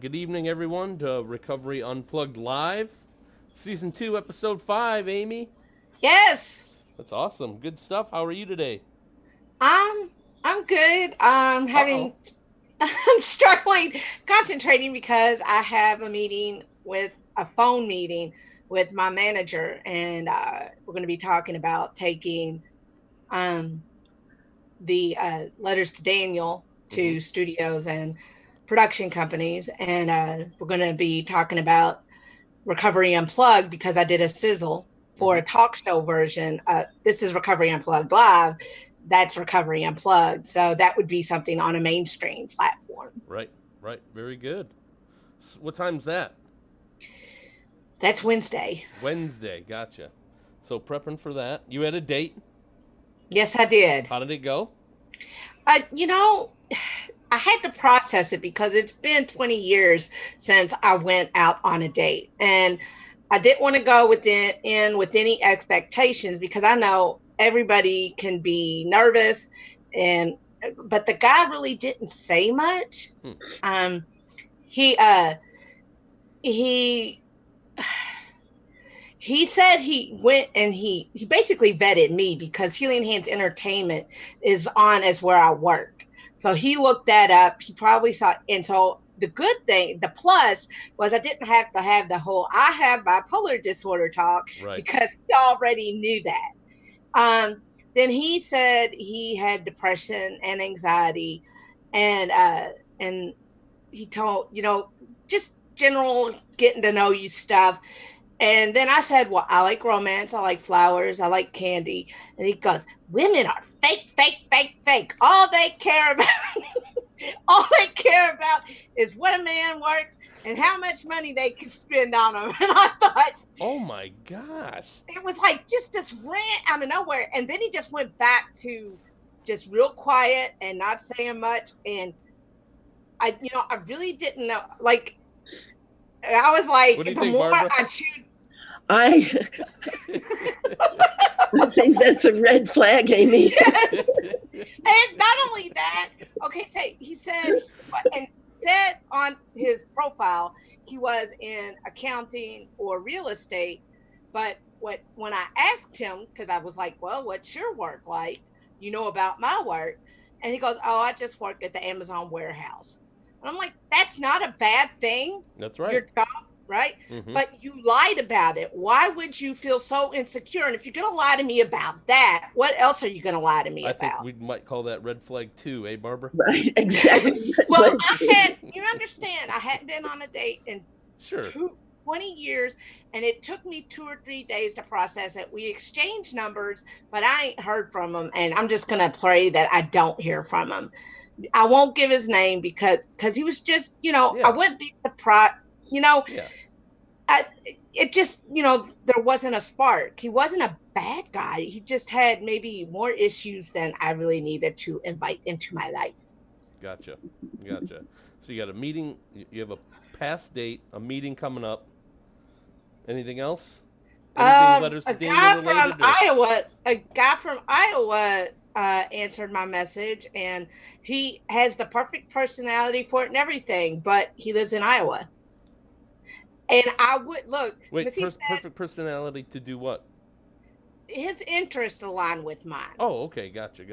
Good evening, everyone, to Recovery Unplugged Live, Season 2, Episode 5, Amy. Yes. That's awesome. Good stuff. How are you today? I'm I'm good. Uh-oh. I'm struggling concentrating because I have a phone meeting with my manager, and we're going to be talking about taking um the letters to Daniel Mm-hmm. to studios and production companies, and we're going to be talking about Recovery Unplugged because I did a sizzle for Mm-hmm. a talk show version. This is Recovery Unplugged Live. That's Recovery Unplugged. So that would be something on a mainstream platform. Right, right. Very good. What time's that? That's Wednesday. Wednesday. Gotcha. So prepping for that. You had a date. Yes, I did. How did it go? I, you know, I had to process it because it's been 20 years since I went out on a date. And I didn't want to go in with any expectations because I know everybody can be nervous and but the guy really didn't say much. Hmm. Um he uh he he said he went and he basically vetted me because Healing Hands Entertainment is on as where I work. So he looked that up. He probably saw, and so the good thing, the plus was I didn't have to have the whole I have bipolar disorder talk Right. because he already knew that. Then he said he had depression and anxiety, and and he told just general getting to know you stuff. And then I said, well, I like romance. I like flowers. I like candy. And he goes, women are fake, fake, fake, fake. All they care about is what a man works and how much money they can spend on him. And I thought, Oh my gosh. it was like just this rant out of nowhere. And then he just went back to just real quiet and not saying much. And I really didn't know. Like, I was What do like, you the think, more Barbara? I chewed. I think that's a red flag, Amy. And not only that, okay, so he said, and said on his profile he was in accounting or real estate. But when I asked him, because I was like, well, what's your work like? You know about my work. And he goes, oh, I just work at the Amazon warehouse. And I'm like, that's not a bad thing. That's right. Your job, right? Mm-hmm. But you lied about it. Why would you feel so insecure? And if you're going to lie to me about that, what else are you going to lie to me I about? think we might call that red flag 2, eh, Barbara? Right, exactly. Well, you understand, I hadn't been on a date in Sure. 20 years, and it took me 2 or 3 days to process it. We exchanged numbers, but I ain't heard from him, and I'm just going to pray that I don't hear from him. I won't give his name because he was just, Yeah. I wouldn't be surprised, Yeah. it just, there wasn't a spark. He wasn't a bad guy. He just had maybe more issues than I really needed to invite into my life. Gotcha. So you got a meeting, you have a past date, a meeting coming up. Anything else? Anything letters to Daniel related? A guy from Iowa answered my message, and he has the perfect personality for it and everything, but he lives in Iowa. And I would look. Wait, perfect personality to do what? His interests align with mine. Oh, okay, gotcha.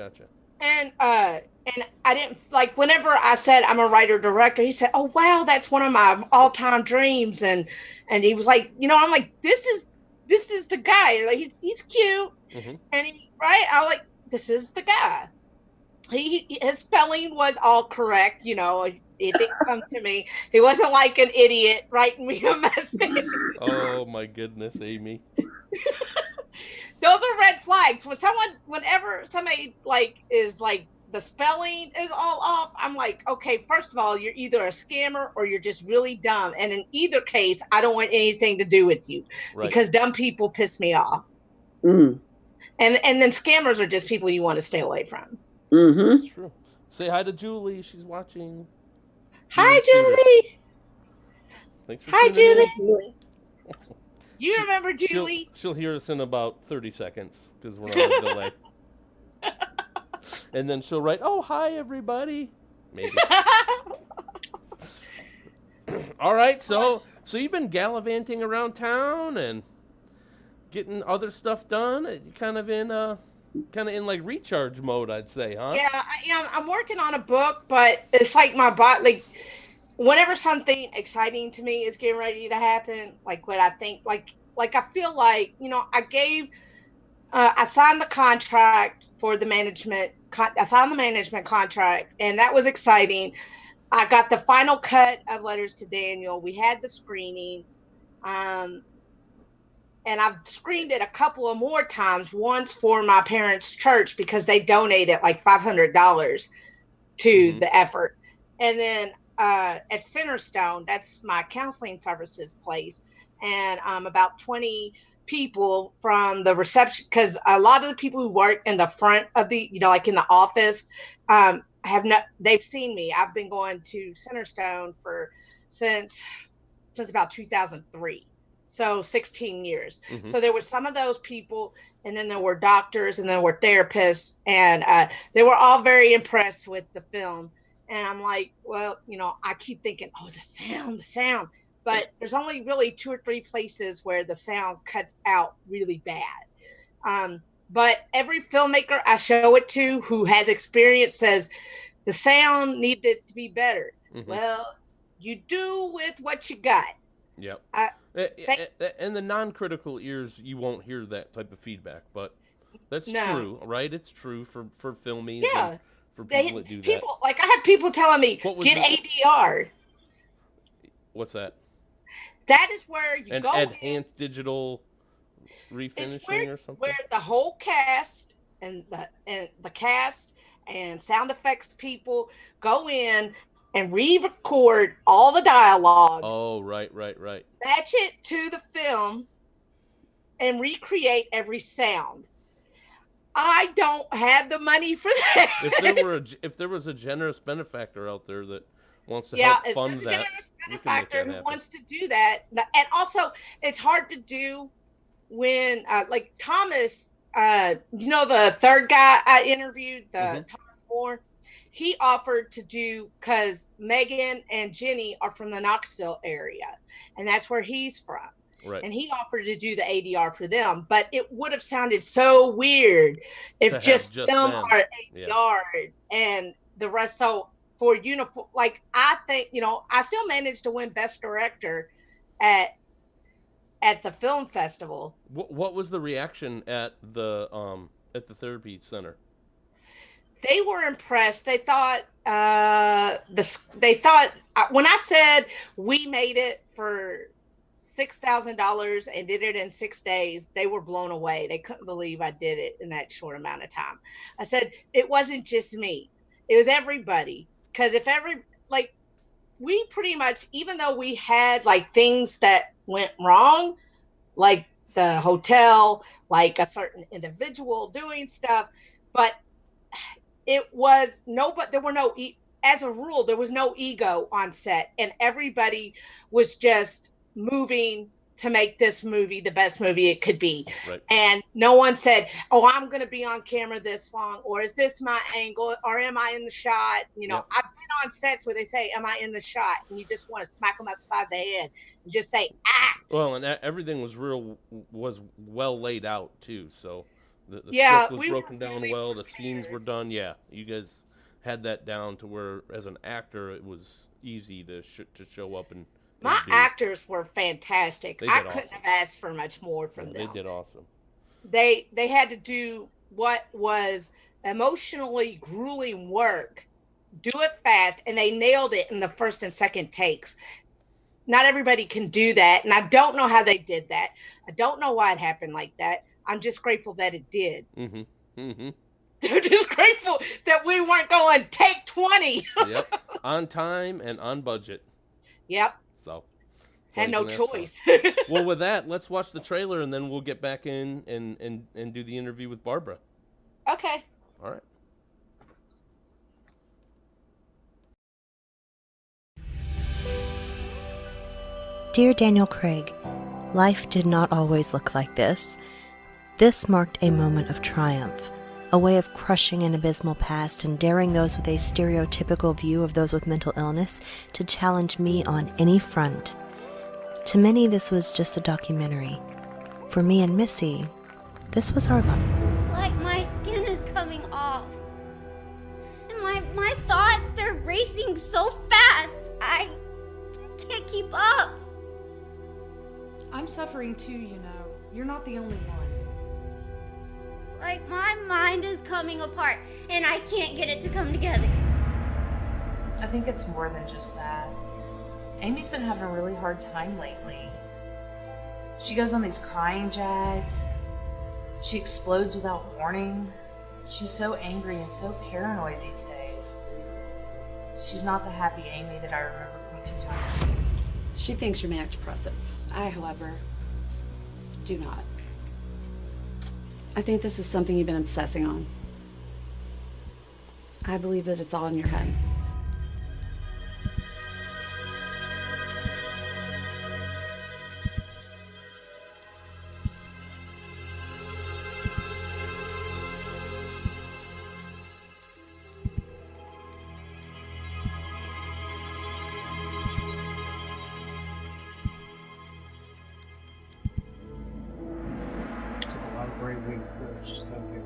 And I didn't like whenever I said I'm a writer director, he said, oh wow, that's one of my all-time dreams. And he was like, I'm like, this is the guy. Like he's cute. Mm-hmm. And I was like, this is the guy. His spelling was all correct, it didn't come to me. He wasn't like an idiot writing me a message. Oh my goodness, Amy. Those are red flags. Whenever somebody is like the spelling is all off, I'm like, okay, first of all, you're either a scammer or you're just really dumb. And in either case, I don't want anything to do with you, right? Because dumb people piss me off. Mm. And then scammers are just people you want to stay away from. Mm-hmm. That's true. Say hi to Julie. She's watching. Hi, Julie. Thanks for Hi, tuning Julie. You remember Julie? She'll hear us in about 30 seconds because we're on a delay. And then she'll write, oh, hi, everybody. Maybe. All right, so you've been gallivanting around town and getting other stuff done. You're kind of in like recharge mode, I'd say, huh? Yeah, I'm working on a book, but it's like my body, like whenever something exciting to me is getting ready to happen, like what I think, like I feel like, I signed the contract for the management. I signed the management contract, and that was exciting. I got the final cut of Letters to Daniel. We had the screening, and I've screened it a couple of more times. Once for my parents' church because they donated like $500 to the effort, and then at Centerstone, that's my counseling services place, and about 20 people from the reception, because a lot of the people who work in the front of the, like in the office, they've seen me. I've been going to Centerstone since about 2003. So 16 years. So there were some of those people, and then there were doctors, and there were therapists, and they were all very impressed with the film. And I'm like, well, I keep thinking, oh, the sound. But there's only really 2 or 3 places where the sound cuts out really bad. But every filmmaker I show it to who has experience says the sound needed to be better. Well, you do with what you got. Yep. And the non-critical ears, you won't hear that type of feedback, but that's true, right? It's true for filming. Yeah. For people that do that. Like I have people telling me, get ADR. What's that? That is where you go. Enhanced digital refinishing or something. Where the whole cast and the cast and sound effects people go in and re-record all the dialogue. Oh, right. Match it to the film and recreate every sound. I don't have the money for that. If there was a generous benefactor out there that wants to help fund that, generous benefactor who wants to do that, and also it's hard to do when like Thomas, the third guy I interviewed, Thomas Moore. He offered to do, because Megan and Jenny are from the Knoxville area, and that's where he's from. Right. And he offered to do the ADR for them, but it would have sounded so weird if just them are ADR and the rest. So for uniform, like I think, I still managed to win Best Director at the film festival. What was the reaction at the therapy center? They were impressed. They thought when I said we made it for $6,000 and did it in 6 days, they were blown away. They couldn't believe I did it in that short amount of time. I said it wasn't just me; it was everybody. Because we pretty much, even though we had like things that went wrong, like the hotel, like a certain individual doing stuff, but as a rule, there was no ego on set, and everybody was just moving to make this movie the best movie it could be. Right. And no one said, oh, I'm going to be on camera this long, or is this my angle, or am I in the shot? I've been on sets where they say, am I in the shot? And you just want to smack them upside the head and just say, act. Well, and everything was well laid out too. So the script was broken down well. The scenes were done. Yeah. You guys had that down to where, as an actor, it was easy to show up and my actors were fantastic. I couldn't have asked for much more from them. They did awesome. They had to do what was emotionally grueling work, do it fast, and they nailed it in the first and second takes. Not everybody can do that, and I don't know how they did that. I don't know why it happened like that. I'm just grateful that it did. They're just grateful that we weren't going take 20. Yep, on time and on budget. Yep. So had no choice. Well, with that, let's watch the trailer, and then we'll get back in and do the interview with Barbara. Okay. All right. Dear Daniel Craig, life did not always look like this. This marked a moment of triumph. a way of crushing an abysmal past and daring those with a stereotypical view of those with mental illness to challenge me on any front. To many, this was just a documentary. For me and Missy, this was our love. It's like my skin is coming off. And my thoughts, they're racing so fast. I can't keep up. I'm suffering too, you know. You're not the only one. It's like my mind is coming apart and I can't get it to come together. I think it's more than just that. Amy's been having a really hard time lately. She goes on these crying jags. She explodes without warning. She's so angry and so paranoid these days. She's not the happy Amy that I remember from Kentucky. She thinks you're manic depressive. I, however, do not. I think this is something you've been obsessing on. I believe that it's all in your head. Just come here.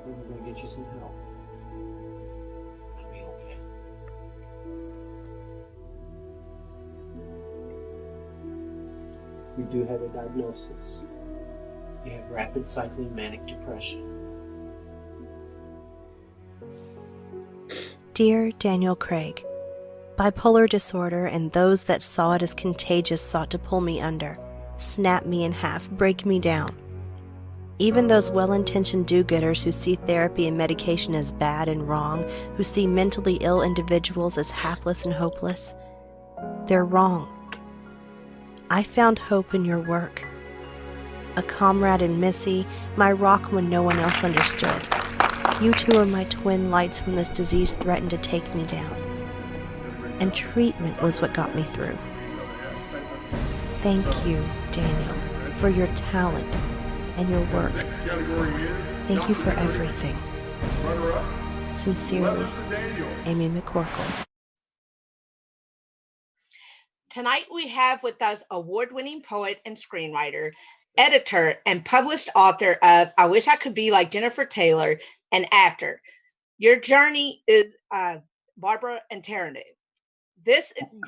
We're gonna get you some help. It'll be okay. You do have a diagnosis. You have rapid cycling manic depression. Dear Daniel Craig, bipolar disorder and those that saw it as contagious sought to pull me under, snap me in half, break me down. Even those well-intentioned do-gooders who see therapy and medication as bad and wrong, who see mentally ill individuals as hapless and hopeless, they're wrong. I found hope in your work. A comrade in Missy, my rock when no one else understood. You two are my twin lights when this disease threatened to take me down. And treatment was what got me through. Thank you, Daniel, for your talent and your work. Thank you for everything. Sincerely, Amy McCorkle. Tonight we have with us award-winning poet and screenwriter, editor, and published author of I Wish I Could Be Like Jennifer Taylor, and actor. Your journey is Barbara and Taranu.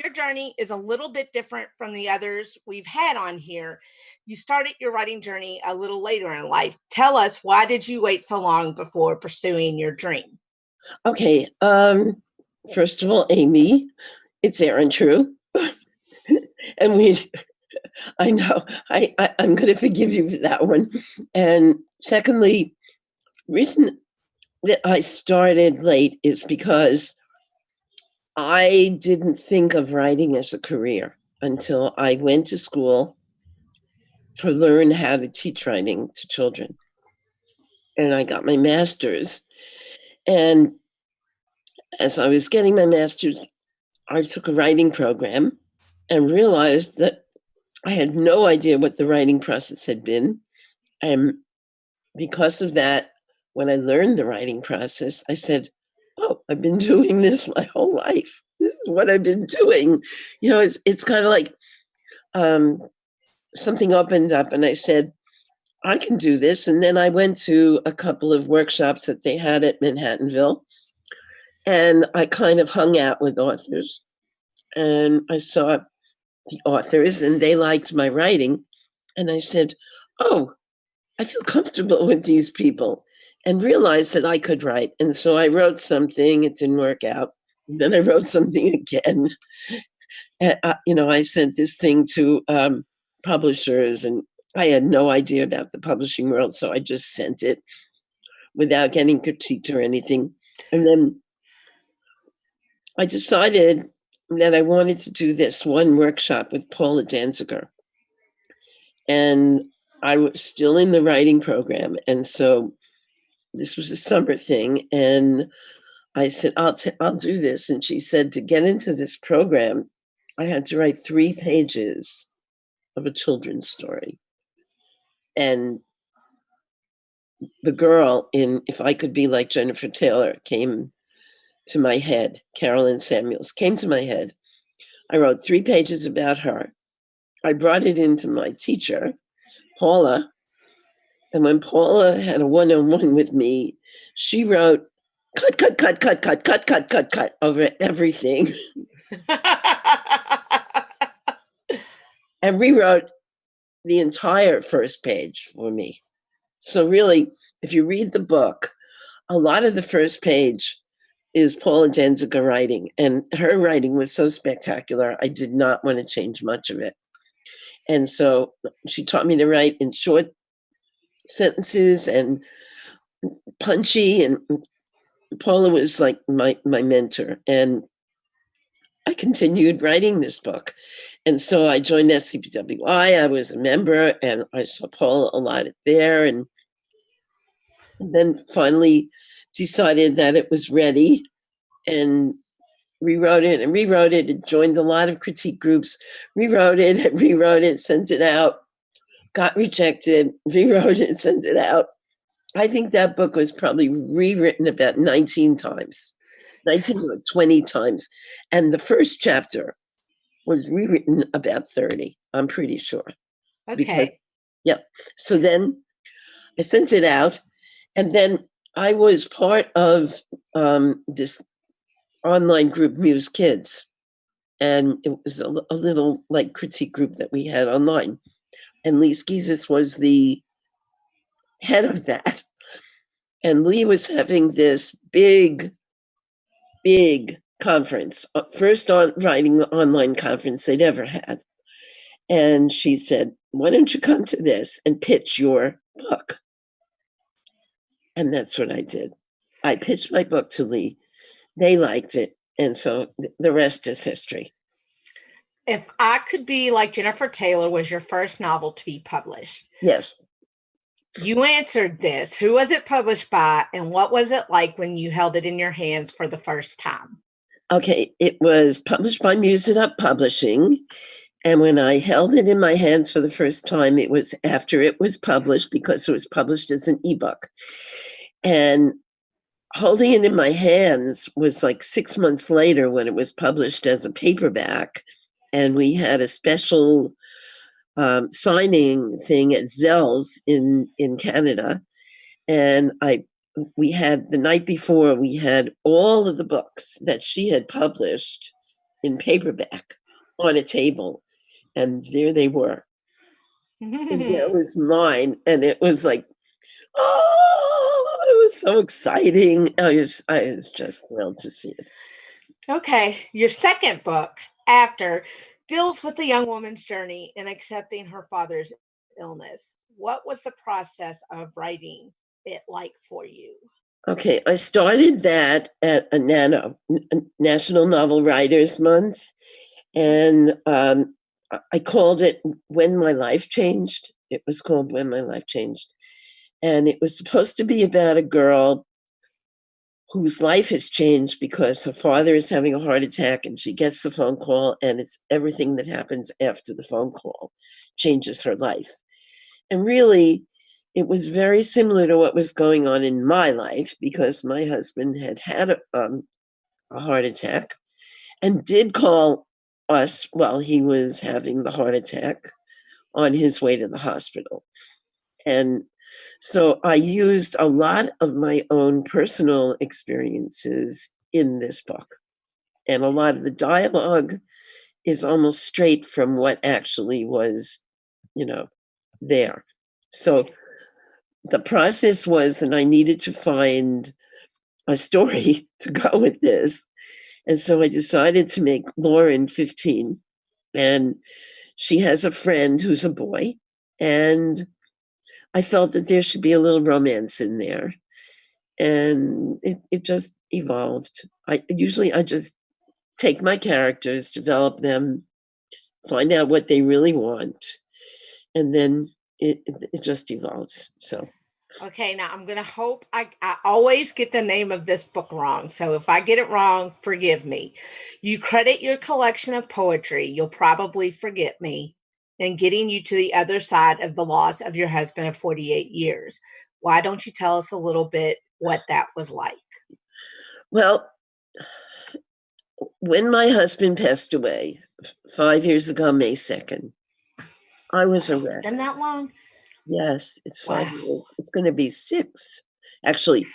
Your journey is a little bit different from the others we've had on here. You started your writing journey a little later in life. Tell us, why did you wait so long before pursuing your dream? Okay. First of all, Amy, it's Ehretreu. And I know, I'm going to forgive you for that one. And secondly, reason that I started late is because I didn't think of writing as a career until I went to school to learn how to teach writing to children. And I got my master's. And as I was getting my master's, I took a writing program and realized that I had no idea what the writing process had been. And because of that, when I learned the writing process, I said, oh, I've been doing this my whole life. This is what I've been doing. You know, it's kind of like something opened up and I said, I can do this. And then I went to a couple of workshops that they had at Manhattanville. And I kind of hung out with authors. And I saw the authors and they liked my writing. And I said, oh, I feel comfortable with these people, and realized that I could write. And so I wrote something, it didn't work out. Then I wrote something again. And, I sent this thing to publishers, and I had no idea about the publishing world. So I just sent it without getting critiqued or anything. And then I decided that I wanted to do this one workshop with Paula Danziger. And I was still in the writing program. And so this was a summer thing. And I said, I'll do this. And she said, to get into this program, I had to write 3 pages of a children's story. And the girl in If I Could Be Like Jennifer Taylor came to my head. Carolyn Samuels came to my head. I wrote 3 pages about her. I brought it into my teacher, Paula. And when Paula had a one-on-one with me, she wrote, cut over everything. And rewrote the entire first page for me. So really, if you read the book, a lot of the first page is Paula Danziger writing, and her writing was so spectacular, I did not want to change much of it. And so she taught me to write in short sentences and punchy, and Paula was like my mentor. And I continued writing this book. And so I joined SCPWI. I was a member, and I saw Paula a lot there, and then finally decided that it was ready and rewrote it and joined a lot of critique groups, rewrote it, sent it out, got rejected, rewrote it, sent it out. I think that book was probably rewritten about 19 times, 19 or 20 times. And the first chapter was rewritten about 30, I'm pretty sure. Okay. Because, yeah. So then I sent it out, and then I was part of this online group, Muse Kids. And it was a little like critique group that we had online. And Lee Skizis was the head of that. And Lee was having this big conference, first writing online conference they'd ever had. And she said, why don't you come to this and pitch your book? And that's what I did. I pitched my book to Lee. They liked it. And so the rest is history. If I Could Be Like Jennifer Taylor was your first novel to be published. Yes. You answered this. Who was it published by, and what was it like when you held it in your hands for the first time? Okay, it was published by Muse It Up Publishing. And when I held it in my hands for the first time, it was after it was published, because it was published as an ebook. And holding it in my hands was like 6 months later when it was published as a paperback. And we had a special signing thing at Zell's in Canada. And we had, the night before, we had all of the books that she had published in paperback on a table. And there they were. And there was mine. And it was like, oh, it was so exciting. I was just thrilled to see it. Okay. Your second book, After, deals with the young woman's journey in accepting her father's illness. What was the process of writing it like for you? Okay, I started that at a National Novel Writers Month, and I called it When My Life Changed. It was called When My Life Changed. And it was supposed to be about a girl whose life has changed because her father is having a heart attack, and she gets the phone call, and it's everything that happens after the phone call changes her life. And really, it was very similar to what was going on in my life, because my husband had a heart attack and did call us while he was having the heart attack on his way to the hospital. And so I used a lot of my own personal experiences in this book. And a lot of the dialogue is almost straight from what actually was, there. So the process was that I needed to find a story to go with this. And so I decided to make Lauren 15. And she has a friend who's a boy. And I felt that there should be a little romance in there. And it just evolved. I just take my characters, develop them, find out what they really want, and then it just evolves. So. Okay, now I'm going to hope I always get the name of this book wrong. So if I get it wrong, forgive me. You credit your collection of poetry, You'll Probably Forget Me, and getting you to the other side of the loss of your husband of 48 years. Why don't you tell us a little bit what that was like? Well, when my husband passed away 5 years ago, May 2nd, I was a wreck. It's been that long? Yes, it's 5 years. It's going to be 6. Actually,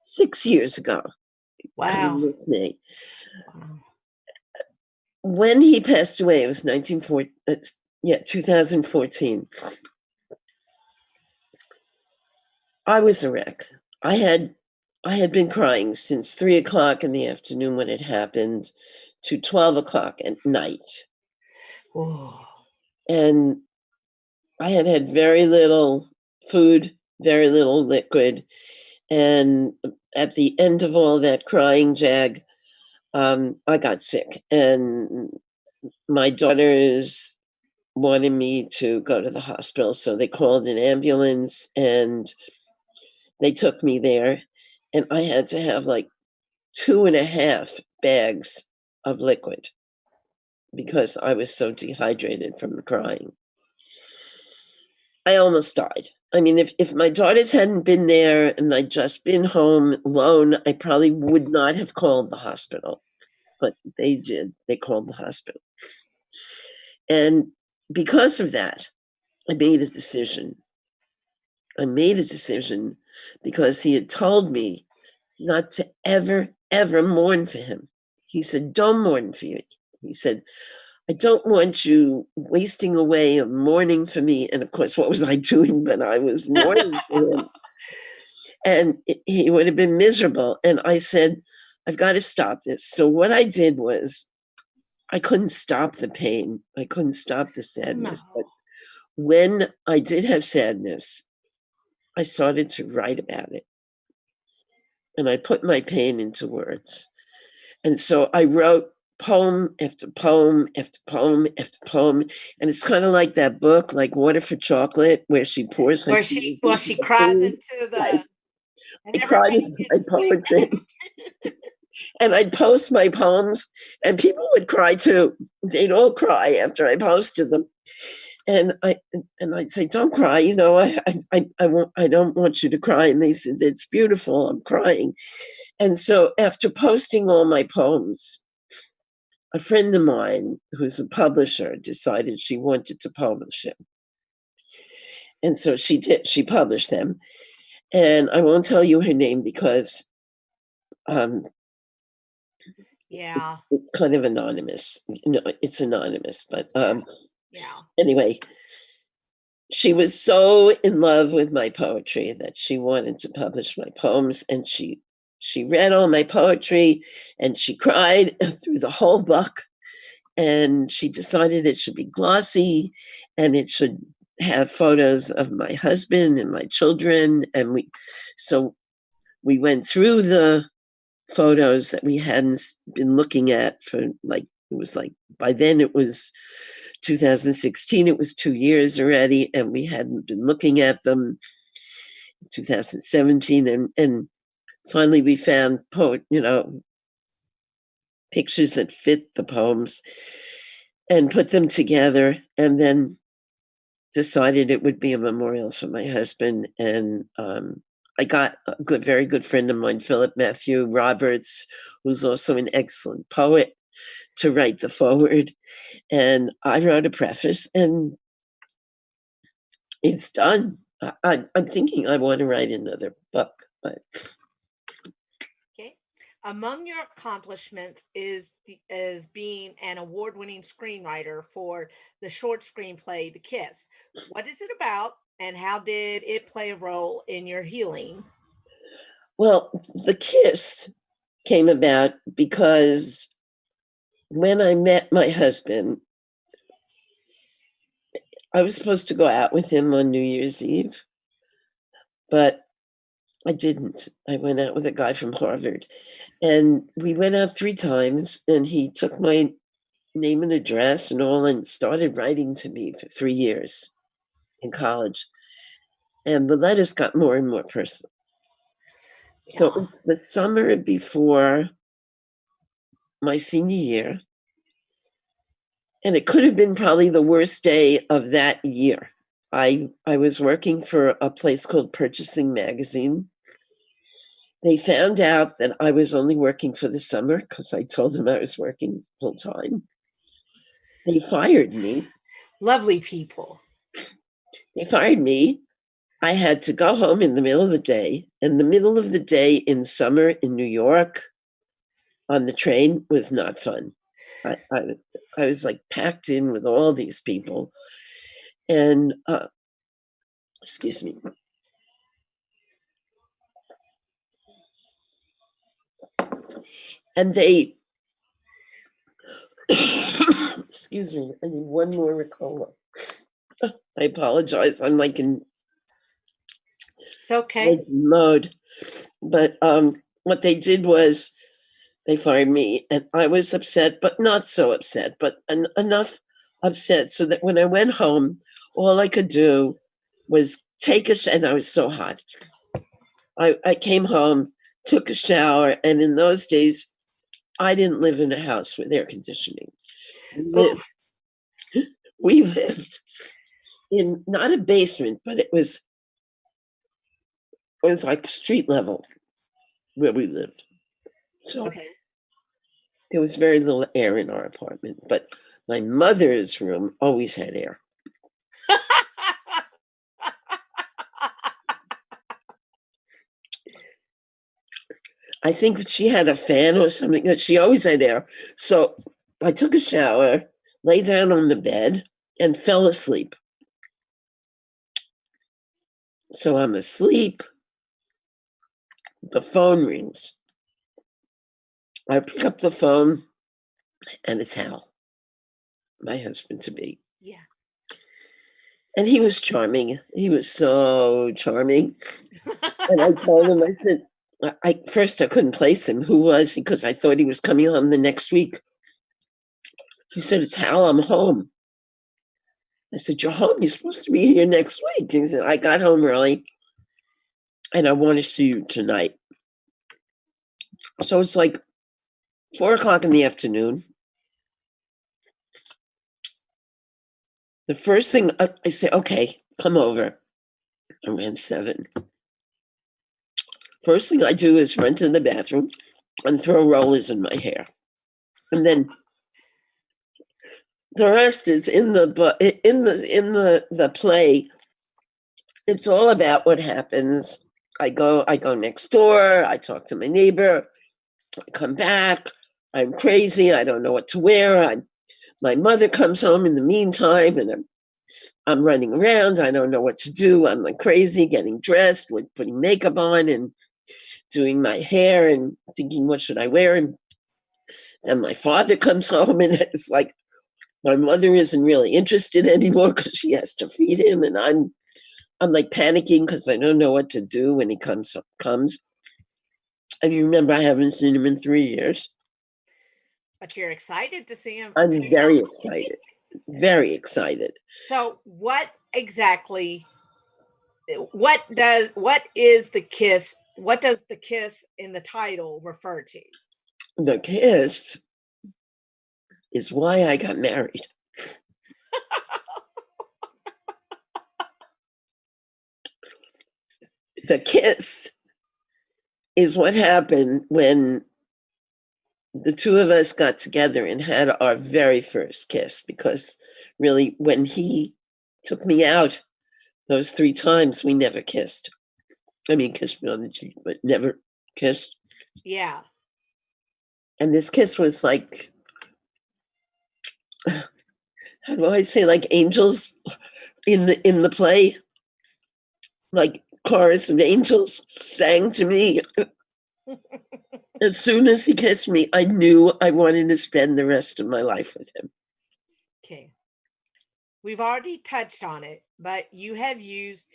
6 years ago. Wow. Coming this May. Wow. When he passed away, it was 2014. I was a wreck. I had been crying since 3 o'clock in the afternoon when it happened to 12 o'clock at night. Ooh. And I had had very little food, very little liquid. And at the end of all that crying jag, I got sick. And my daughters wanted me to go to the hospital. So they called an ambulance and they took me there. And I had to have like 2.5 bags of liquid because I was so dehydrated from the crying. I almost died. I mean, if my daughters hadn't been there and I'd just been home alone, I probably would not have called the hospital. But they did. They called the hospital. And because of that, I made a decision. Because he had told me not to ever, ever mourn for him. He said, don't mourn for you. He said, I don't want you wasting away of mourning for me. And of course, what was I doing? But I was mourning for him. And he would have been miserable. And I said, I've got to stop this. So what I did was, I couldn't stop the pain. I couldn't stop the sadness. No. But when I did have sadness, I started to write about it. And I put my pain into words. And so I wrote poem after poem after poem after poem. And it's kind of like that book, like Water for Chocolate, where she pours her she cries into the right. I cried into my poetry. And I'd post my poems and people would cry too. They'd all cry after I posted them. And I'd say, don't cry, I don't want you to cry. And they said, it's beautiful, I'm crying. And so after posting all my poems, a friend of mine who's a publisher decided she wanted to publish them. And so she did, she published them. And I won't tell you her name because yeah, it's kind of anonymous. It's anonymous, but yeah. Anyway, she was so in love with my poetry that she wanted to publish my poems, and she read all my poetry and she cried through the whole book, and she decided it should be glossy and it should have photos of my husband and my children. And we went through the photos that we hadn't been looking at for by then it was 2016, it was 2 years already, and we hadn't been looking at them. 2017, and finally we found pictures that fit the poems and put them together, and then decided it would be a memorial for my husband. And I got a very good friend of mine, Philip Matthew Roberts, who's also an excellent poet, to write the foreword. And I wrote a preface, and it's done. I'm thinking I want to write another book. But okay, among your accomplishments is being an award-winning screenwriter for the short screenplay The Kiss. What is it about, and how did it play a role in your healing? Well, The Kiss came about because when I met my husband, I was supposed to go out with him on New Year's Eve, but I didn't. I went out with a guy from Harvard, and we went out 3 times, and he took my name and address and all and started writing to me for 3 years in college. And the letters got more and more personal. Yeah. So it's the summer before my senior year, and it could have been probably the worst day of that year. I was working for a place called Purchasing Magazine. They found out that I was only working for the summer because I told them I was working full time. They fired me. Lovely people. They fired me. I had to go home in the middle of the day. And the middle of the day in summer in New York on the train was not fun. I was like packed in with all these people. And, excuse me. And they, excuse me, I need one more Ricola. I apologize. I'm like in it's okay mode. But what they did was they fired me, and I was upset, but not so upset, but enough upset so that when I went home, all I could do was take a shower, and I was so hot. I came home, took a shower, and in those days, I didn't live in a house with air conditioning. We lived in not a basement, but it was like street level where we lived. So there was very little air in our apartment, but my mother's room always had air. I think she had a fan or something, that she always had air. So I took a shower, lay down on the bed, and fell asleep. So I'm asleep. The phone rings. I pick up the phone, and it's Hal, my husband-to-be. Yeah. And he was charming. He was so charming. And I told him, I said, first I couldn't place him. Who was he? Because I thought he was coming home the next week. He said, it's Hal, I'm home. I said, you're home? You're supposed to be here next week. He said, I got home early, and I want to see you tonight. So it's like 4:00 in the afternoon. The first thing I say, okay, come over. Around 7. First thing I do is run to the bathroom and throw rollers in my hair. And then the rest is in the play. It's all about what happens. I go next door, I talk to my neighbor, I come back, I'm crazy, I don't know what to wear. My mother comes home in the meantime, and I'm running around, I don't know what to do. I'm like crazy, getting dressed, putting makeup on and doing my hair and thinking, what should I wear? And then my father comes home, and it's like my mother isn't really interested anymore because she has to feed him, and I'm like panicking because I don't know what to do when he comes. And you remember, I haven't seen him in 3 years. But you're excited to see him. I'm very excited. Very excited. So what exactly, what is the kiss? What does the kiss in the title refer to? The kiss is why I got married. The kiss is what happened when the two of us got together and had our very first kiss, because really when he took me out those 3 times, we never kissed. I mean, kissed me on the cheek, but never kissed. Yeah. And this kiss was like, how do I say, like angels in the play, like chorus of angels sang to me. As soon as he kissed me, I knew I wanted to spend the rest of my life with him. Okay. We've already touched on it, but you have used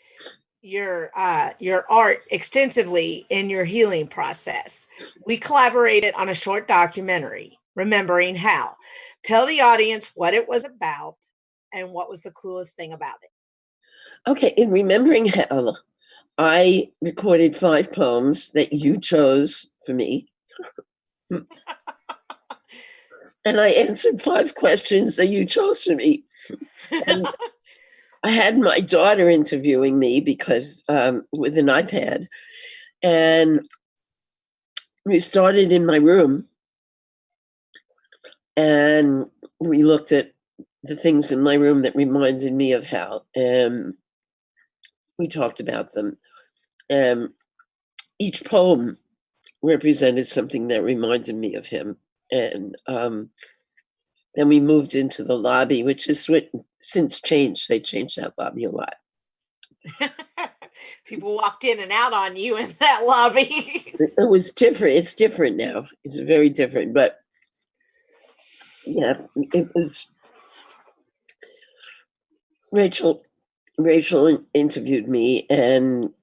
your art extensively in your healing process. We collaborated on a short documentary, Remembering Hal. Tell the audience what it was about and what was the coolest thing about it. Okay, in Remembering Hal, I recorded 5 poems that you chose for me. And I answered 5 questions that you chose for me. And I had my daughter interviewing me because with an iPad, and we started in my room, and we looked at the things in my room that reminded me of Hal, and we talked about them. Each poem represented something that reminded me of him, and then we moved into the lobby, which has since changed. They changed that lobby a lot. People walked in and out on you in that lobby. It was different. It's different now. It's very different. But yeah, it was. Rachel interviewed me and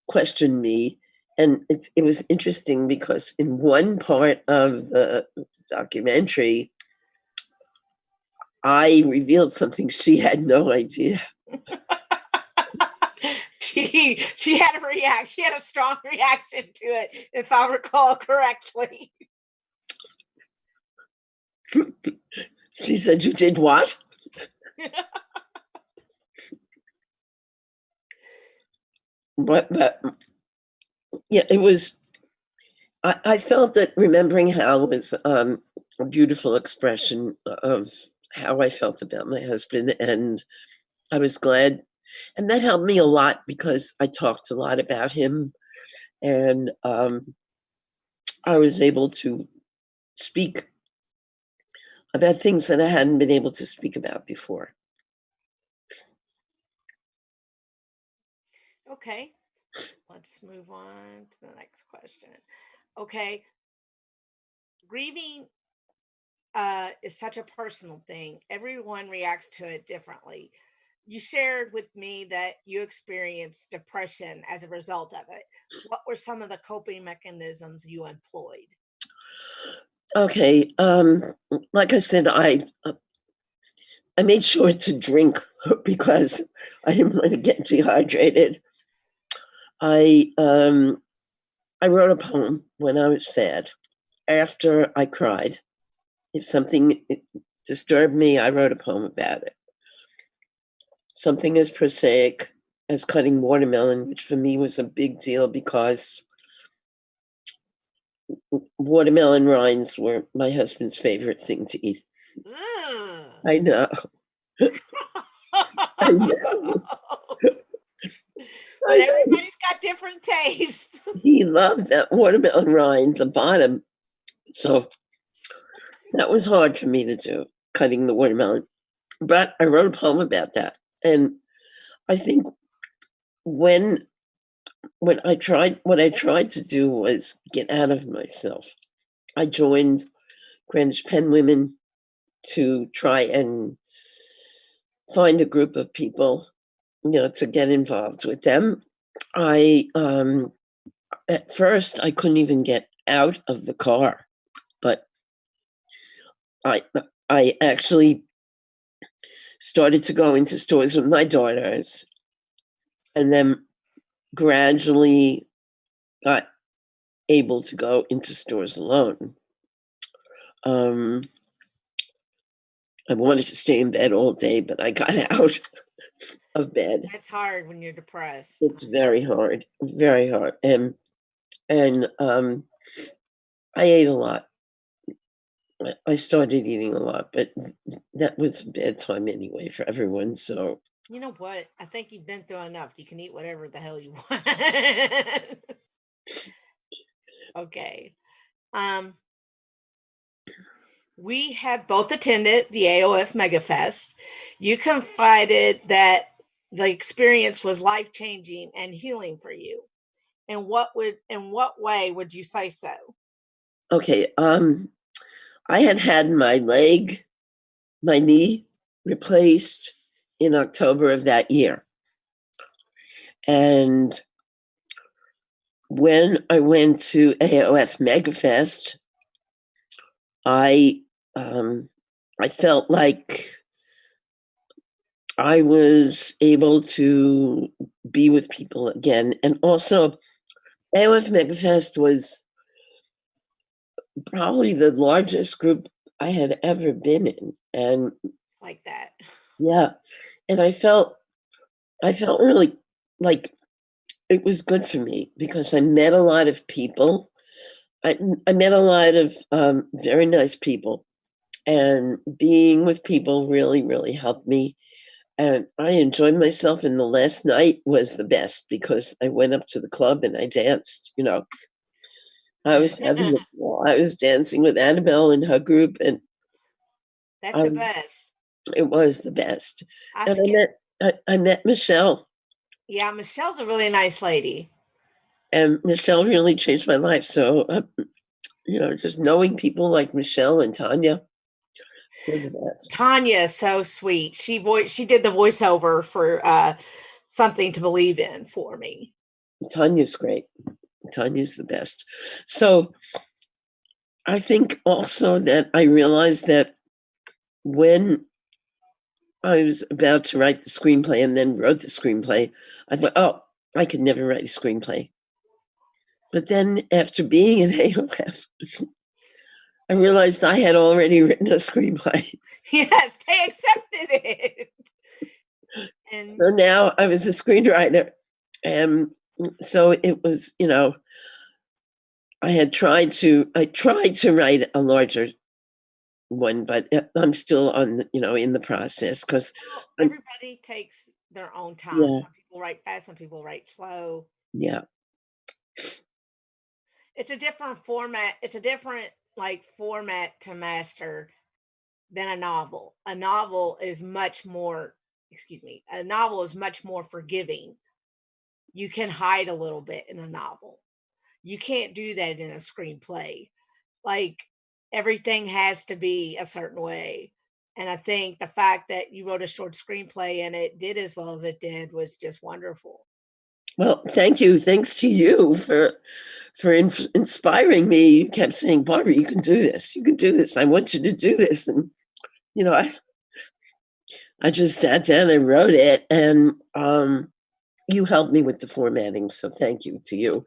questioned me, and it was interesting because in one part of the documentary, I revealed something she had no idea. She had a reaction. She had a strong reaction to it, if I recall correctly. She said, "You did what?" But yeah, it was. I felt that remembering Hal was a beautiful expression of how I felt about my husband, and I was glad, and that helped me a lot because I talked a lot about him, and I was able to speak about things that I hadn't been able to speak about before. Okay, let's move on to the next question. Okay, grieving is such a personal thing. Everyone reacts to it differently. You shared with me that you experienced depression as a result of it. What were some of the coping mechanisms you employed? Okay, like I said, I made sure to drink because I didn't want to get dehydrated. I wrote a poem when I was sad. After I cried, if something disturbed me, I wrote a poem about it. Something as prosaic as cutting watermelon, which for me was a big deal because watermelon rinds were my husband's favorite thing to eat. I know. I know. But everybody's got different tastes. He loved that watermelon rind, the bottom. So that was hard for me to do, cutting the watermelon. But I wrote a poem about that. And I think when I tried, what I tried to do was get out of myself. I joined Greenwich Pen Women to try and find a group of people, to get involved with them. I at first I couldn't even get out of the car, but I actually started to go into stores with my daughters, and then gradually got able to go into stores alone. I wanted to stay in bed all day, but I got out of bed. That's hard when you're depressed. It's very hard, very hard. And I ate a lot. I started eating a lot, but that was a bad time anyway for everyone. So you know what? I think you've been through enough. You can eat whatever the hell you want. Okay. We have both attended the AOF MegaFest. You confided that the experience was life-changing and healing for you. In what way would you say so? Okay. I had my knee replaced in October of that year. And when I went to AOF MegaFest, I felt like I was able to be with people again. And also, AOF MegaFest was probably the largest group I had ever been in. And like that. Yeah. And I felt really like it was good for me because I met a lot of people. I met a lot of very nice people, and being with people really, really helped me. And I enjoyed myself. And the last night was the best because I went up to the club and I danced. I was having a ball. I was dancing with Annabelle and her group, and That's the best. It was the best. And I met Michelle. Yeah, Michelle's a really nice lady. And Michelle really changed my life. So, just knowing people like Michelle and Tanya, they're the best. Tanya is so sweet. She did the voiceover for Something to Believe In for me. Tanya's great. Tanya's the best. So I think also that I realized that when I was about to write the screenplay and then wrote the screenplay, I thought, oh, I could never write a screenplay. But then after being in AOF, I realized I had already written a screenplay. Yes, they accepted it. And so now I was a screenwriter. And so it was, I tried to write a larger one, but I'm still in the process because everybody takes their own time. Yeah. Some people write fast, some people write slow. Yeah. It's a different format. It's a different format to master than a novel. A novel is much more forgiving. You can hide a little bit in a novel. You can't do that in a screenplay. Everything has to be a certain way. And I think the fact that you wrote a short screenplay and it did as well as it did was just wonderful. Well, thank you. Thanks to you for inspiring me. You kept saying, Barbara, you can do this. You can do this. I want you to do this. And, I just sat down and wrote it, and you helped me with the formatting. So thank you to you.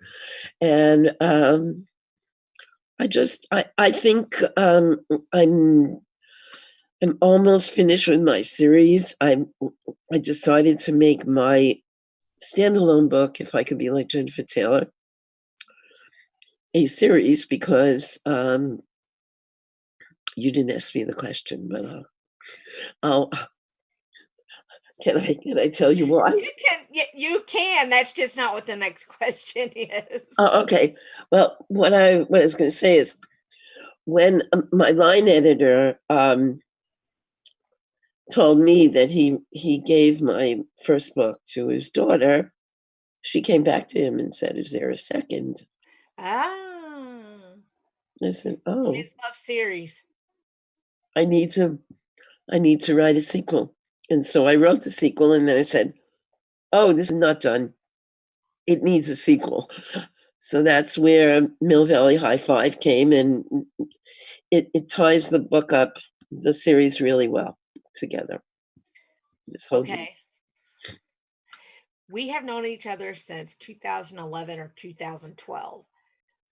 And I think I'm almost finished with my series. I decided to make my standalone book, If I Could Be Like Jennifer Taylor, a series because you didn't ask me the question, but can I tell you why? You can. That's just not what the next question is. Oh, okay. Well, what I was going to say is when my line editor told me that he gave my first book to his daughter, she came back to him and said, "Is there a second?" Ah. I said, "Oh, kids love series. I need to write a sequel." And so I wrote the sequel, and then I said, "Oh, this is not done. It needs a sequel." So that's where Mill Valley High Five came, and it ties the book up, the series, really well together. This whole okay. We have known each other since 2011 or 2012.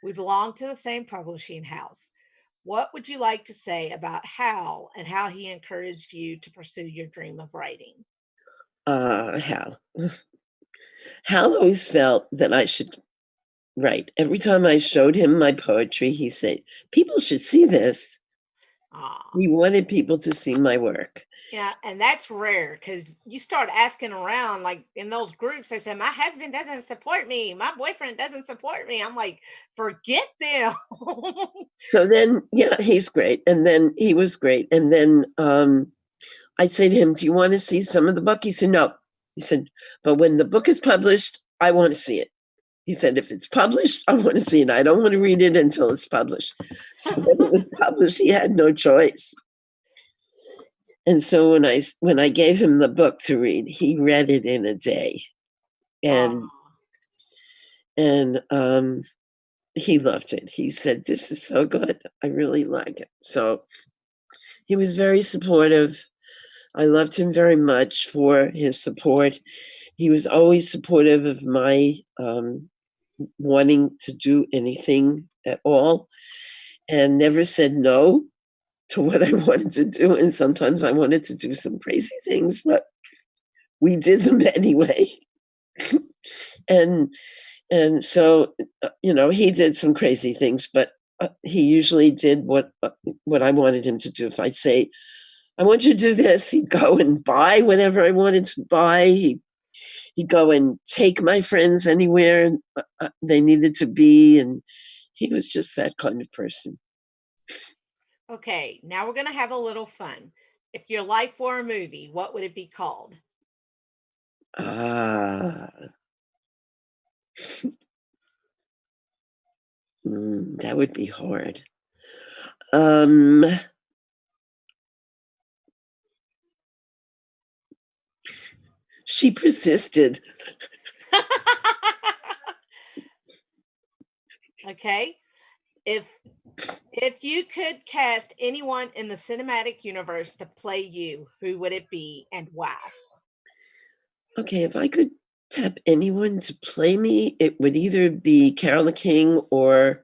We belong to the same publishing house. What would you like to say about Hal and how he encouraged you to pursue your dream of writing? Hal. Hal always felt that I should write. Every time I showed him my poetry, he said, "People should see this." He wanted people to see my work. Yeah, and that's rare because you start asking around, in those groups, they say, "My husband doesn't support me. My boyfriend doesn't support me." I'm like, forget them. So then, yeah, he's great. And then he was great. And then I say to him, "Do you want to see some of the book?" He said, "No." He said, "But when the book is published, I want to see it." He said, "If it's published, I want to see it. I don't want to read it until it's published." So when it was published, he had no choice. And so when I gave him the book to read, he read it in a day. And he loved it. He said, "This is so good. I really like it." So he was very supportive. I loved him very much for his support. He was always supportive of my wanting to do anything at all and never said no. to what I wanted to do. And sometimes I wanted to do some crazy things, but we did them anyway. and so, he did some crazy things, but he usually did what I wanted him to do. If I'd say, I want you to do this, he'd go and buy whatever I wanted to buy. He'd go and take my friends anywhere they needed to be. And he was just that kind of person. Okay, now we're going to have a little fun. If your life were a movie, what would it be called? That would be hard. She persisted. Okay. If you could cast anyone in the cinematic universe to play you, who would it be and why? Okay, if I could tap anyone to play me, it would either be Carole King or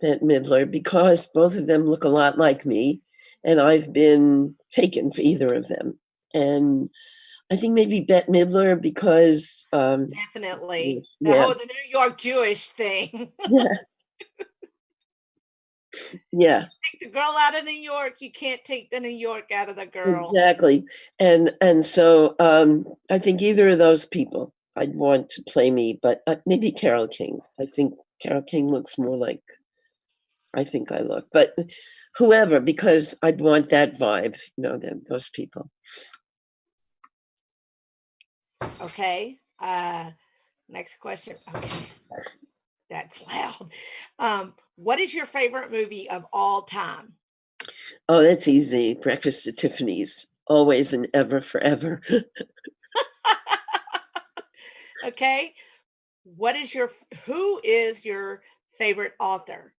Bette Midler, because both of them look a lot like me, and I've been taken for either of them. And I think maybe Bette Midler because definitely the New York Jewish thing. Yeah. Take the girl out of New York, you can't take the New York out of the girl. Exactly. And so I think either of those people I'd want to play me, but maybe Carole King. I think Carole King looks more like I think I look, but whoever, because I'd want that vibe, those people. Okay. Next question. Okay. That's loud. What is your favorite movie of all time? Oh, that's easy. Breakfast at Tiffany's. Always and ever, forever. Okay. Who is your favorite author?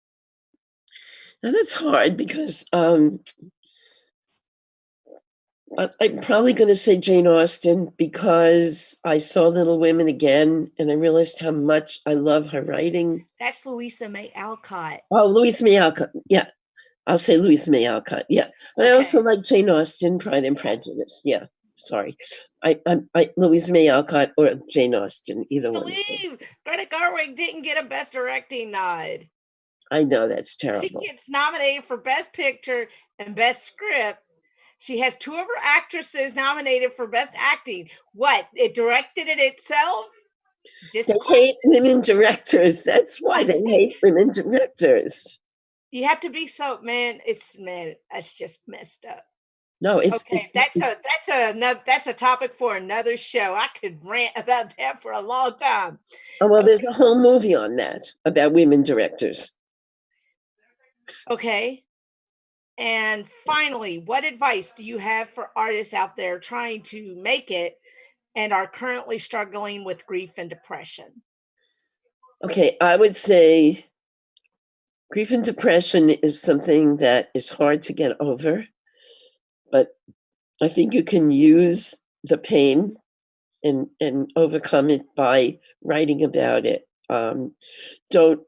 Now that's hard because I'm probably going to say Jane Austen, because I saw Little Women again and I realized how much I love her writing. That's Louisa May Alcott. Oh, Louisa May Alcott. Yeah. I'll say Louisa May Alcott. Yeah. But okay. I also like Jane Austen, Pride and Prejudice. Yeah. Sorry. I Louisa May Alcott or Jane Austen, either one. Greta Gerwig didn't get a Best Directing nod. I know, that's terrible. She gets nominated for Best Picture and Best Script. She has 2 of her actresses nominated for Best Acting. What? It directed it itself? They hate women directors. That's why they hate women directors. You have to be so, that's just messed up. No, it's okay. That's a topic for another show. I could rant about that for a long time. Oh, well, there's a whole movie on that about women directors. Okay. And finally, what advice do you have for artists out there trying to make it and are currently struggling with grief and depression? Okay, I would say grief and depression is something that is hard to get over, but I think you can use the pain and overcome it by writing about it. Don't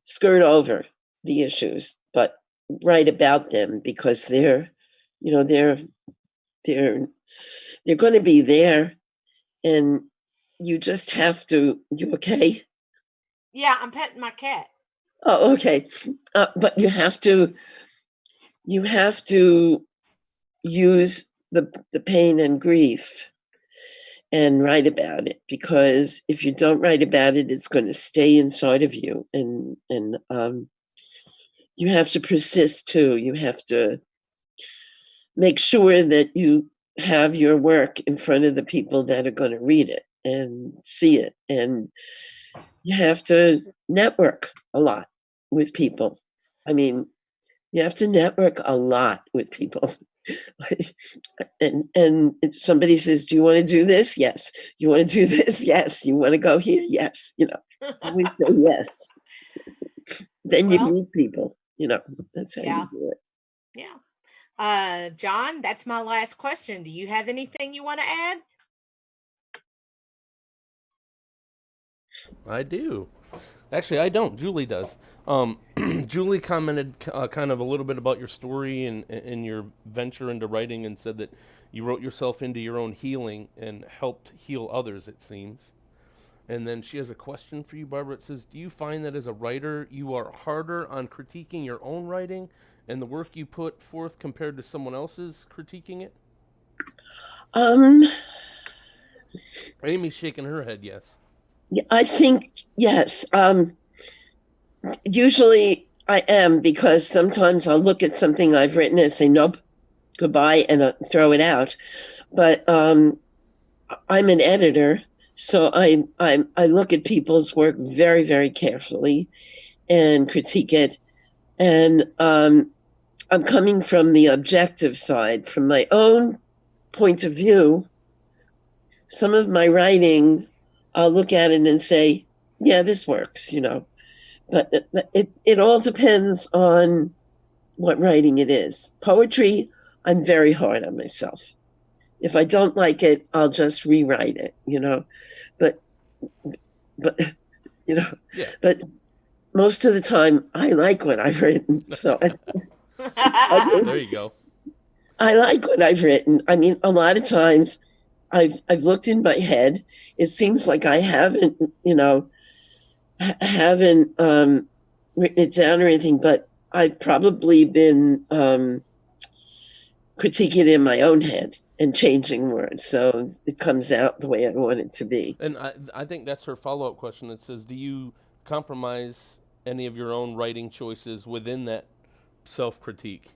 skirt over the issues, but write about them, because they're going to be there, and you just have to. You okay? Yeah, I'm petting my cat. Oh, okay. But you have to use the pain and grief and write about it, because if you don't write about it, it's going to stay inside of you, and you have to persist too. You have to make sure that you have your work in front of the people that are going to read it and see it, and you have to network a lot with people. I mean, you have to network a lot with people. and somebody says, do you want to do this? Yes. You want to do this? Yes. You want to go here? Yes. Always say yes. Then you meet people, that's how you do it. Yeah. John, that's my last question. Do you have anything you want to add? I do. Actually, I don't. Julie does. Julie commented kind of a little bit about your story and your venture into writing, and said that you wrote yourself into your own healing and helped heal others, it seems. And then she has a question for you, Barbara. It says, do you find that as a writer, you are harder on critiquing your own writing and the work you put forth compared to someone else's critiquing it? Amy's shaking her head, yes. I think, yes. Usually I am, because sometimes I'll look at something I've written and say, nope, goodbye, and throw it out. But I'm an editor, so I look at people's work very, very carefully and critique it. And I'm coming from the objective side, from my own point of view. Some of my writing, I'll look at it and say, yeah, this works, But it all depends on what writing it is. Poetry, I'm very hard on myself. If I don't like it, I'll just rewrite it, But Yeah. But most of the time, I like what I've written. So there you go. I like what I've written. I mean, a lot of times, I've looked in my head. It seems like I haven't, haven't written it down or anything, but I've probably been critiquing it in my own head and changing words, so it comes out the way I want it to be. And I think that's her follow-up question. It says, do you compromise any of your own writing choices within that self-critique?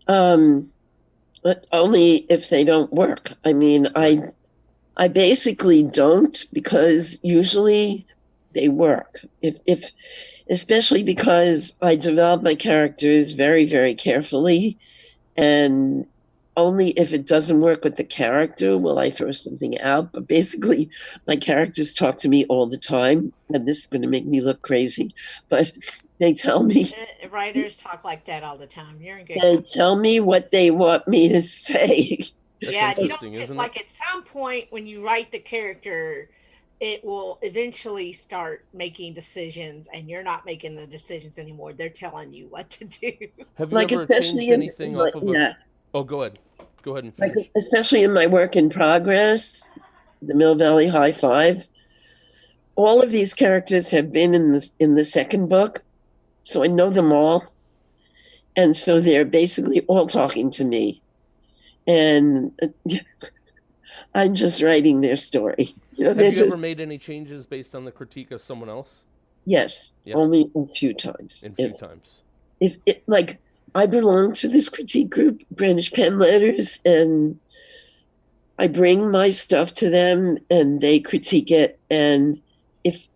But only if they don't work. I mean, I basically don't, because usually they work. If especially because I develop my characters very, very carefully, and only if it doesn't work with the character will I throw something out. But basically, my characters talk to me all the time, and this is going to make me look crazy, but they tell me. Writers talk like that all the time. You're in good They tell me what they want me to say. That's you don't isn't like it? at some point when you write the character, it will eventually start making decisions, and you're not making the decisions anymore. They're telling you what to do. Have you ever changed anything off of Oh, go ahead. Go ahead and finish. Especially in my work in progress, the Mill Valley High Five, all of these characters have been in the second book, so I know them all. And so they're basically all talking to me. And I'm just writing their story. Have you ever made any changes based on the critique of someone else? Yes, only a few times. If it, like, I belong to this critique group, British Pen Letters, and I bring my stuff to them and they critique it. And if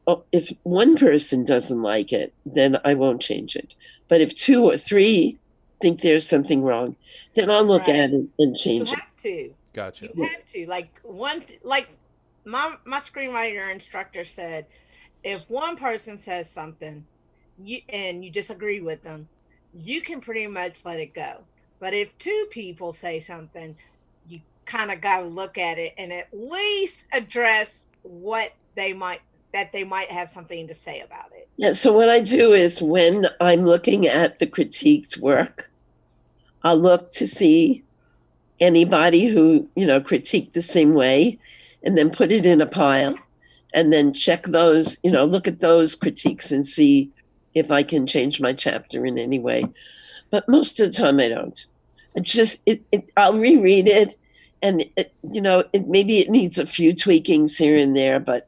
one person doesn't like it, then I won't change it. But if 2 or 3 think there's something wrong, then I'll look at it and change it. You have to. Gotcha. You have to. Like my screenwriter instructor said, if one person says something and you disagree with them, you can pretty much let it go. But if 2 people say something, you kind of got to look at it and at least address what they might have something to say about it. Yeah, so what I do is when I'm looking at the critiqued work, I'll look to see anybody who, critiqued the same way, and then put it in a pile, and then check those, look at those critiques and see if I can change my chapter in any way. But most of the time I don't. I'll reread it, and maybe it needs a few tweakings here and there, but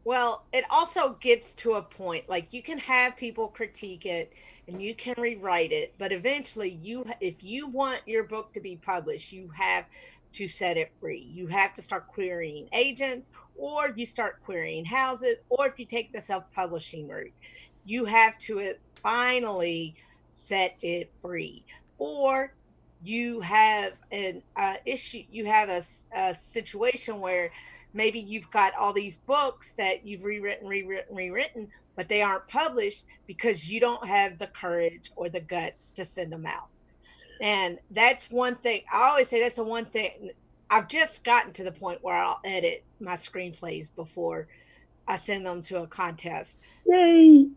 well, it also gets to a point, like you can have people critique it and you can rewrite it, but eventually if you want your book to be published, you have to set it free. You have to start querying agents, or you start querying houses, or if you take the self-publishing route, you have to finally set it free. Or you have an issue, you have a situation where maybe you've got all these books that you've rewritten, but they aren't published because you don't have the courage or the guts to send them out. And that's one thing. I always say that's the one thing. I've just gotten to the point where I'll edit my screenplays before I send them to a contest. Yay!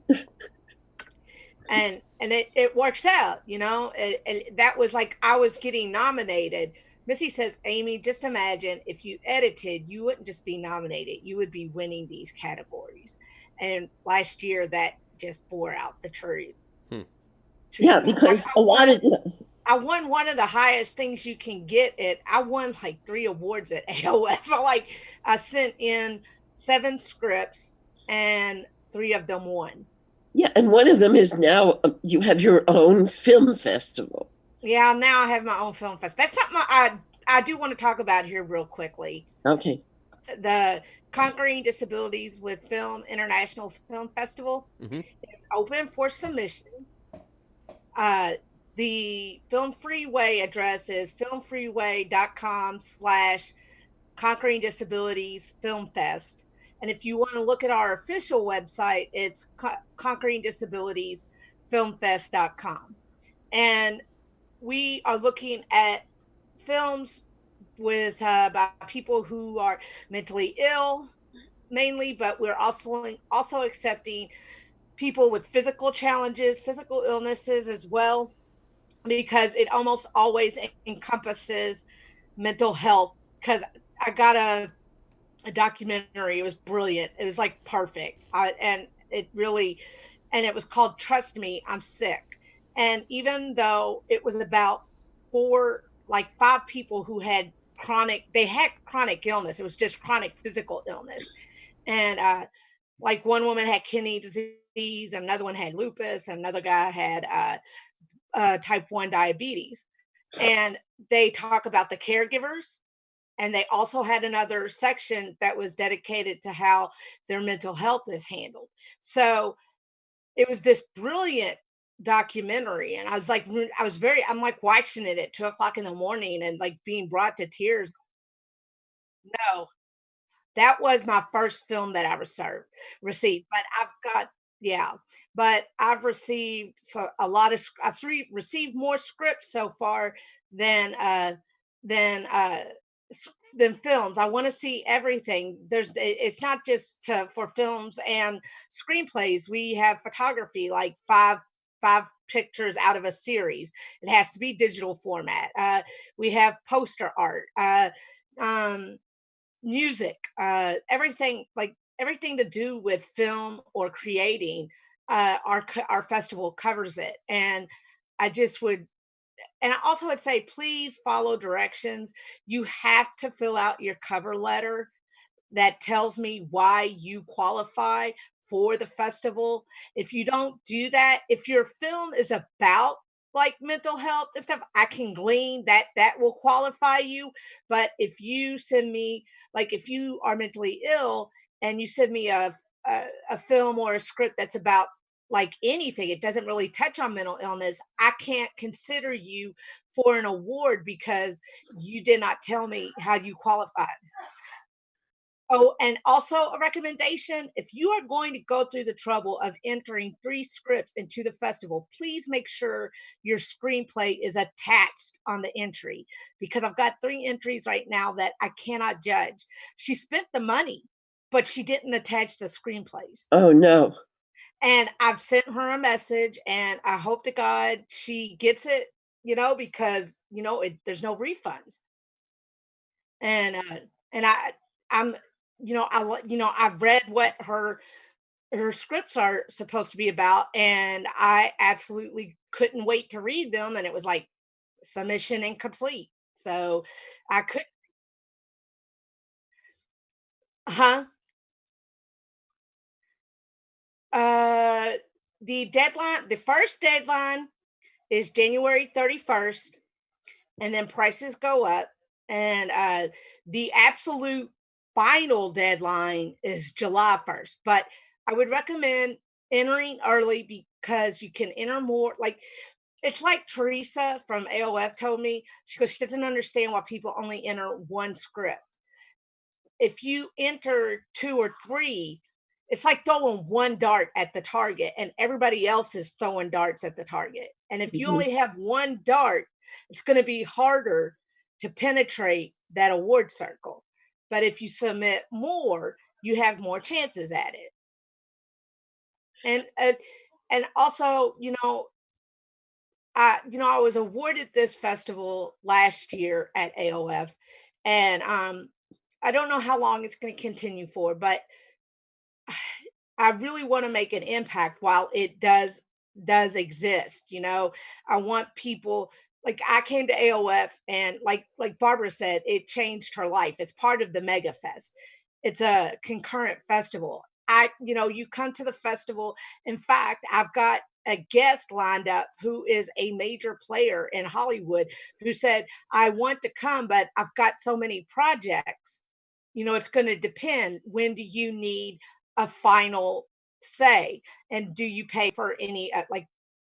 And it works out, that was like I was getting nominated. Missy says, Amy, just imagine if you edited, you wouldn't just be nominated, you would be winning these categories. And last year that just bore out the truth. Yeah, because a lot of I won one of the highest things you can get I won like 3 awards at AOF. I sent in 7 scripts and 3 of them won. Yeah, and one of them is now you have your own film festival. Yeah, now I have my own film festival. That's something I do want to talk about here real quickly. Okay. The Conquering Disabilities with Film International Film Festival is open for submissions. The Film Freeway address is filmfreeway.com/Conquering Disabilities Film Fest. And if you want to look at our official website, it's conqueringdisabilitiesfilmfest.com. And we are looking at films with by people who are mentally ill mainly, but we're also accepting people with physical challenges, physical illnesses as well, because it almost always encompasses mental health. Because I got a documentary, it was brilliant, it was like perfect, and it was called Trust Me, I'm Sick. And even though it was about 5 people who had chronic illness, it was just chronic physical illness. And like one woman had kidney disease, another one had lupus, and another guy had type 1 diabetes. And they talk about the caregivers, and they also had another section that was dedicated to how their mental health is handled. So it was this brilliant documentary, and I'm like watching it at 2:00 in the morning and like being brought to tears. No, that was my first film that I received, but I've received received more scripts so far than than uh than films. I want to see everything. It's not just for films and screenplays. We have photography, like five pictures out of a series. It has to be digital format. We have poster art, music, everything to do with film or creating. Our festival covers it, and I just would and I also would say, please follow directions. You have to fill out your cover letter that tells me why you qualify for the festival. If you don't do that, if your film is about like mental health and stuff, I can glean that will qualify you. But if you send me, like, if you are mentally ill and you send me a film or a script that's about like anything, it doesn't really touch on mental illness, I can't consider you for an award because you did not tell me how you qualified. Oh, and also a recommendation, if you are going to go through the trouble of entering 3 scripts into the festival, please make sure your screenplay is attached on the entry, because I've got 3 entries right now that I cannot judge. She spent the money, but she didn't attach the screenplays. Oh, no. And I've sent her a message, and I hope to God she gets it, because, there's no refunds. And I'm I've read what her scripts are supposed to be about, and I absolutely couldn't wait to read them, and it was like submission incomplete. So I could huh uh the first deadline is January 31st, and then prices go up, and the absolute final deadline is July 1st. But I would recommend entering early, because you can enter more. Like, it's like Teresa from AOF told me. She goes, she doesn't understand why people only enter 1 script. If you enter 2 or 3, it's like throwing 1 dart at the target, and everybody else is throwing darts at the target. And if you only have 1 dart, it's going to be harder to penetrate that award circle. But if you submit more, you have more chances at it. And also, I was awarded this festival last year at AOF, and I don't know how long it's going to continue for, but I really want to make an impact while it does exist. I want people, like, I came to AOF, and like Barbara said, it changed her life. It's part of the Mega Fest. It's a concurrent festival. You come to the festival. In fact, I've got a guest lined up who is a major player in Hollywood who said, I want to come, but I've got so many projects. It's going to depend. When do you need a final say? And do you pay for any,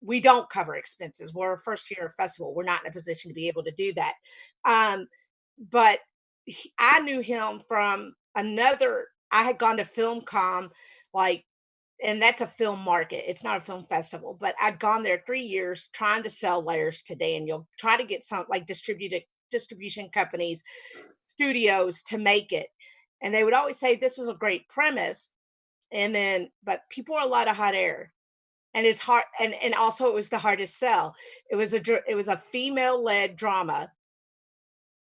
we don't cover expenses. We're a first year festival. We're not in a position to be able to do that. But I knew him from another, I had gone to FilmCom, and that's a film market. It's not a film festival, but I'd gone there 3 years trying to sell layers to Daniel, try to get some distribution companies, studios to make it. And they would always say this was a great premise. But people are a lot of hot air, and it's hard. And also it was the hardest sell. It was a female-led drama,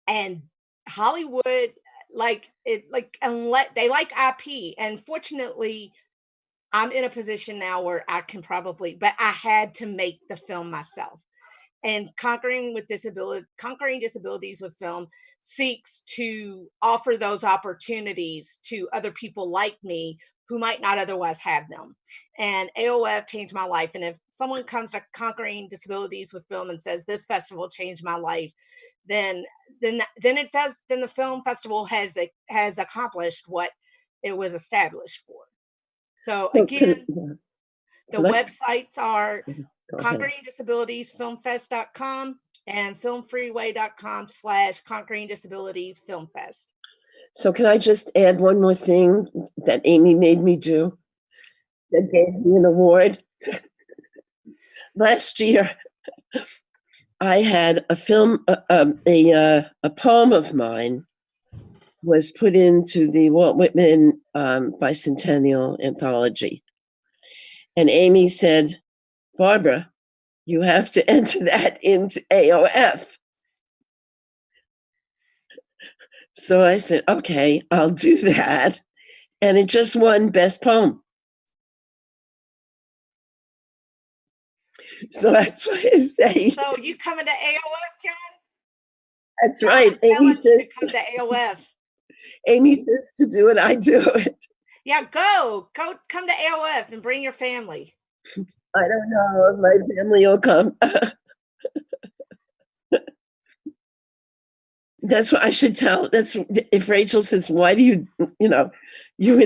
and Hollywood, unless they like IP. And fortunately, I'm in a position now where I can but I had to make the film myself. And Conquering Disabilities with Film seeks to offer those opportunities to other people like me who might not otherwise have them. And AOF changed my life. And if someone comes to Conquering Disabilities with Film and says this festival changed my life, then it does. Then the film festival has accomplished what it was established for. So again, the websites are conqueringdisabilitiesfilmfest.com and filmfreeway.com/conqueringdisabilitiesfilmfest. So can I just add one more thing that Amy made me do that gave me an award? Last year, I had a film, a poem of mine was put into the Walt Whitman Bicentennial Anthology. And Amy said, Barbara, you have to enter that into AOF. So I said, okay, I'll do that. And it just won Best Poem. So that's why I say. So you coming to AOF, John? That's right. Amy says to come to AOF. Amy says to do it, I do it. Yeah, go come to AOF and bring your family. I don't know if my family will come. That's what I should tell. That's if Rachel says, why do you and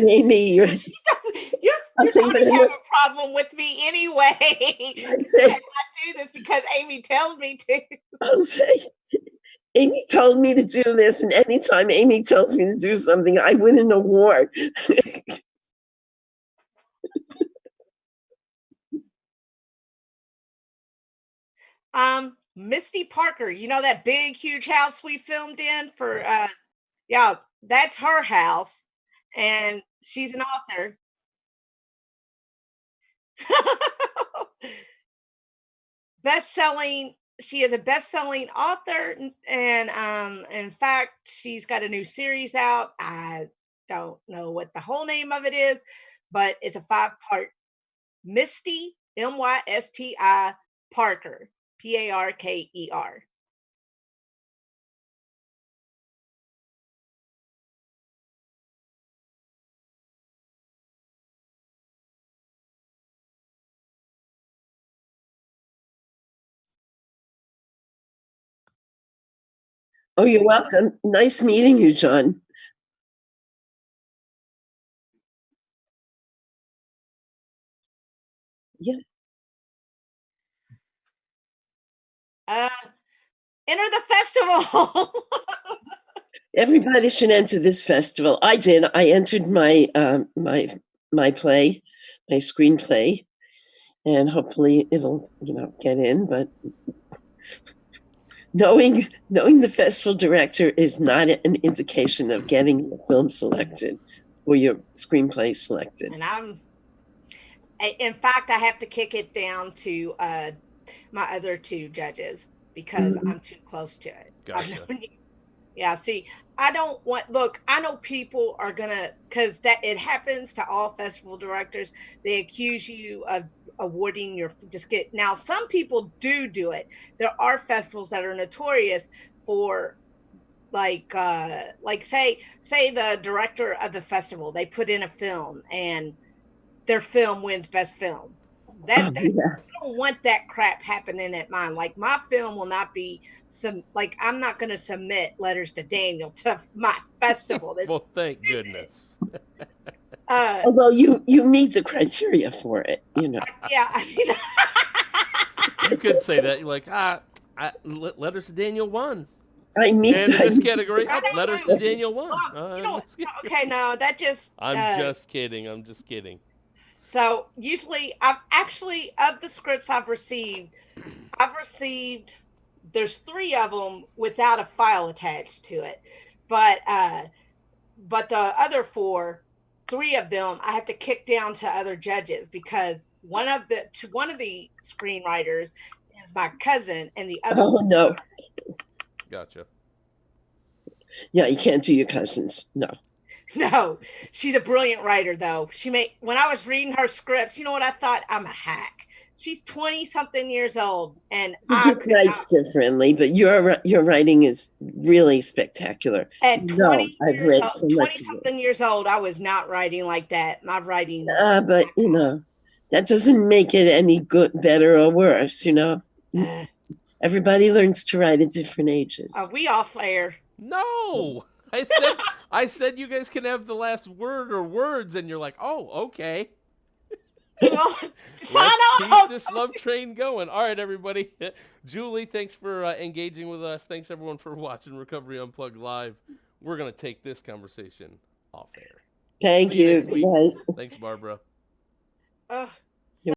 Amy, you're going to have a problem with me anyway. I'd say, I do this because Amy tells me to. I'll say, Amy told me to do this, and anytime Amy tells me to do something, I win an award. Misty Parker, that big, huge house we filmed in for, that's her house, and she's an author. She is a best-selling author, and in fact, she's got a new series out. I don't know what the whole name of it is, but it's a 5-part. Misty, Mysti Parker, Parker. Oh, you're welcome. Nice meeting you, John. Yeah. Enter the festival. Everybody should enter this festival. I did. I entered my my play, my screenplay, and hopefully it'll get in. But knowing the festival director is not an indication of getting the film selected or your screenplay selected. And in fact, I have to kick it down to my other two judges because I'm too close to it. Gotcha. Yeah, see, I don't want, look, I know people are gonna, because that it happens to all festival directors. They accuse you of awarding your, now some people do it. There are festivals that are notorious for like say the director of the festival, they put in a film and their film wins best film. I don't want that crap happening at mine. Like, my film will not be I'm not going to submit Letters to Daniel to my festival. Well, thank goodness. Although you meet the criteria for it, Yeah. You could say that. You're like, Letters to Daniel won. I mean, and in this category, Letters to Daniel won. Okay, no, that just. I'm just kidding. So usually, I've actually, of the scripts I've received, there's 3 of them without a file attached to it, but the other 3 of them I have to kick down to other judges because one of the screenwriters is my cousin, and the other. Oh no. Gotcha. Yeah, you can't do your cousins. No, she's a brilliant writer, though. When I was reading her scripts, you know what I thought? I'm a hack. She's 20-something years old, and she just writes differently. But your writing is really spectacular. At 20-something years old, I was not writing like that. My writing. But that doesn't make it any better or worse. Everybody learns to write at different ages. Are we off air? No. I said you guys can have the last word or words, and you're like, oh, okay. Let's keep this love train going. All right, everybody. Julie, thanks for engaging with us. Thanks, everyone, for watching Recovery Unplugged Live. We're going to take this conversation off air. Thank you. Thanks, Barbara.